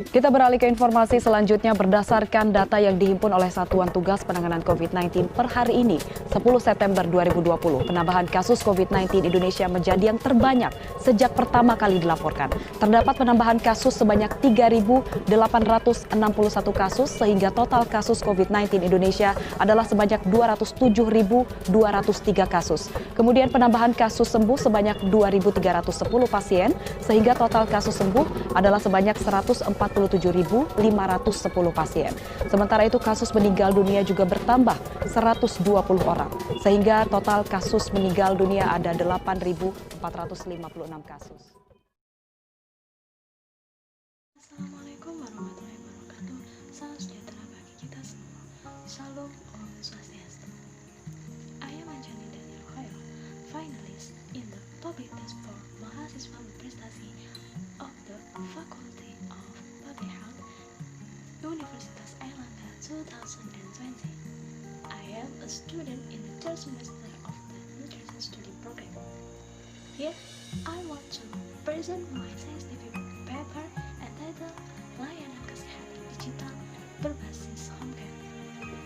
Kita beralih ke informasi selanjutnya. Berdasarkan data yang dihimpun oleh Satuan Tugas Penanganan COVID-19 per hari ini, 10 September 2020, penambahan kasus COVID-19 Indonesia menjadi yang terbanyak sejak pertama kali dilaporkan. Terdapat penambahan kasus sebanyak 3.861 kasus, sehingga total kasus COVID-19 Indonesia adalah sebanyak 207.203 kasus. Kemudian penambahan kasus sembuh sebanyak 2.310 pasien, sehingga total kasus sembuh adalah sebanyak 147.510 pasien. Sementara itu kasus meninggal dunia juga bertambah 120 orang, sehingga total kasus meninggal dunia ada 8.456 kasus. Assalamualaikum warahmatullahi wabarakatuh. Salam sejahtera bagi kita semua. Shalom, Om Swastiastu. I am Anjani Daniel Khairul, finalist in the public test for mahasiswa berprestasi of the Faculty of Public Health, Universitas Airlangga 2020. I am a student in the third semester of the Nutrition Study Program. Here, I want to present my scientific paper entitled Layanan Kesehatan Digital Berbasis Home Care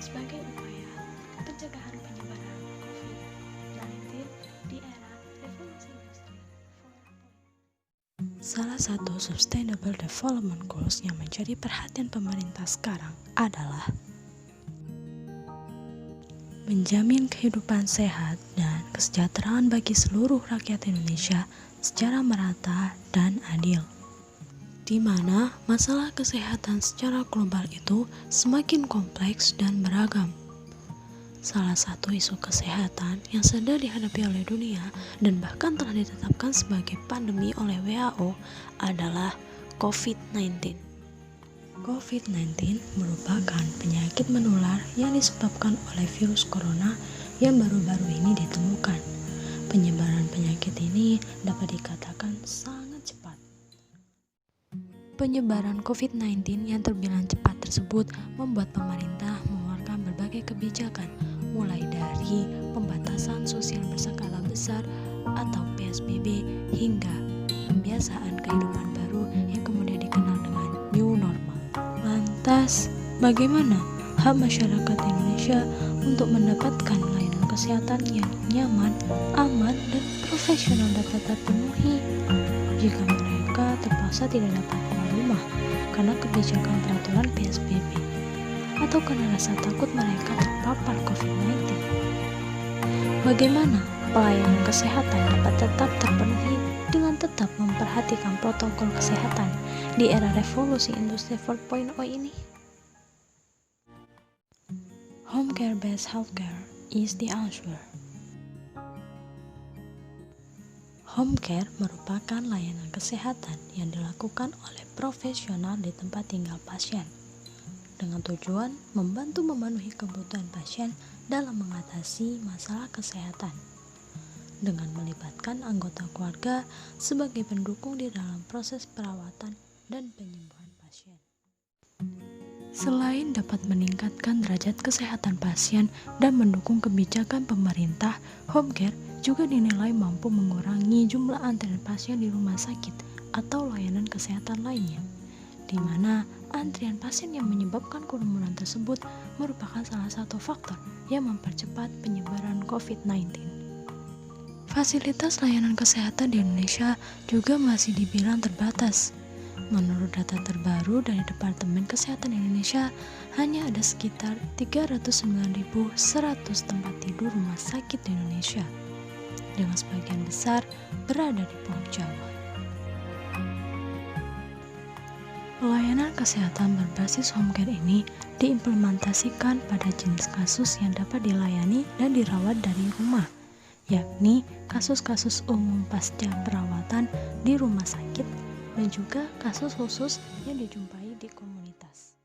sebagai upaya pencegahan penyebaran COVID-19 di era revolusi industri 4.0. Salah satu Sustainable Development Goals yang menjadi perhatian pemerintah sekarang adalah menjamin kehidupan sehat dan kesejahteraan bagi seluruh rakyat Indonesia secara merata dan adil, di mana masalah kesehatan secara global itu semakin kompleks dan beragam. Salah satu isu kesehatan yang sedang dihadapi oleh dunia dan bahkan telah ditetapkan sebagai pandemi oleh WHO adalah COVID-19. COVID-19 merupakan penyakit menular yang disebabkan oleh virus corona yang baru-baru ini ditemukan. Penyebaran penyakit ini dapat dikatakan sangat cepat. Penyebaran COVID-19 yang terbilang cepat tersebut membuat pemerintah mengeluarkan berbagai kebijakan, mulai dari pembatasan sosial berskala besar atau PSBB hingga pembiasaan kehidupan baru yang kemudian dikenal dengan new normal. Lantas, bagaimana hak masyarakat Indonesia untuk mendapatkan layanan kesehatan yang nyaman, aman, dan profesional dapat terpenuhi jika mereka terpaksa tidak dapat keluar rumah karena kebijakan peraturan PSBB atau karena rasa takut mereka terpapar COVID-19? Bagaimana pelayanan kesehatan dapat tetap terpenuhi dengan tetap memperhatikan protokol kesehatan di era revolusi industri 4.0 ini? Home care based healthcare is the answer. Home care merupakan layanan kesehatan yang dilakukan oleh profesional di tempat tinggal pasien, dengan tujuan membantu memenuhi kebutuhan pasien dalam mengatasi masalah kesehatan, dengan melibatkan anggota keluarga sebagai pendukung di dalam proses perawatan dan penyembuhan pasien. Selain dapat meningkatkan derajat kesehatan pasien dan mendukung kebijakan pemerintah, home care juga dinilai mampu mengurangi jumlah antrian pasien di rumah sakit atau layanan kesehatan lainnya, di mana antrian pasien yang menyebabkan kerumunan tersebut merupakan salah satu faktor yang mempercepat penyebaran COVID-19. Fasilitas layanan kesehatan di Indonesia juga masih dibilang terbatas. Menurut data terbaru dari Departemen Kesehatan Indonesia, hanya ada sekitar 309.100 tempat tidur rumah sakit di Indonesia, dengan sebagian besar berada di Pulau Jawa. Pelayanan kesehatan berbasis home care ini diimplementasikan pada jenis kasus yang dapat dilayani dan dirawat dari rumah, yakni kasus-kasus umum pasca perawatan di rumah sakit dan juga kasus khusus yang dijumpai di komunitas.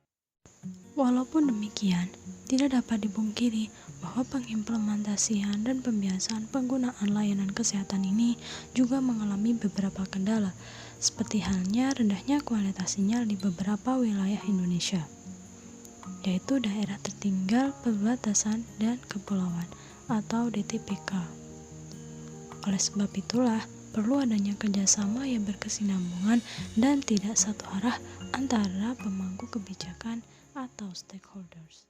Walaupun demikian, tidak dapat dipungkiri bahwa pengimplementasian dan pembiasaan penggunaan layanan kesehatan ini juga mengalami beberapa kendala, seperti halnya rendahnya kualitas sinyal di beberapa wilayah Indonesia, yaitu daerah tertinggal, perbatasan, dan kepulauan atau DTPK. Oleh sebab itulah, perlu adanya kerjasama yang berkesinambungan dan tidak satu arah antara pemangku kebijakan atau stakeholders.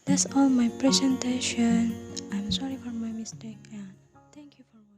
That's all my presentation. I'm sorry for my mistake and thank you for watching.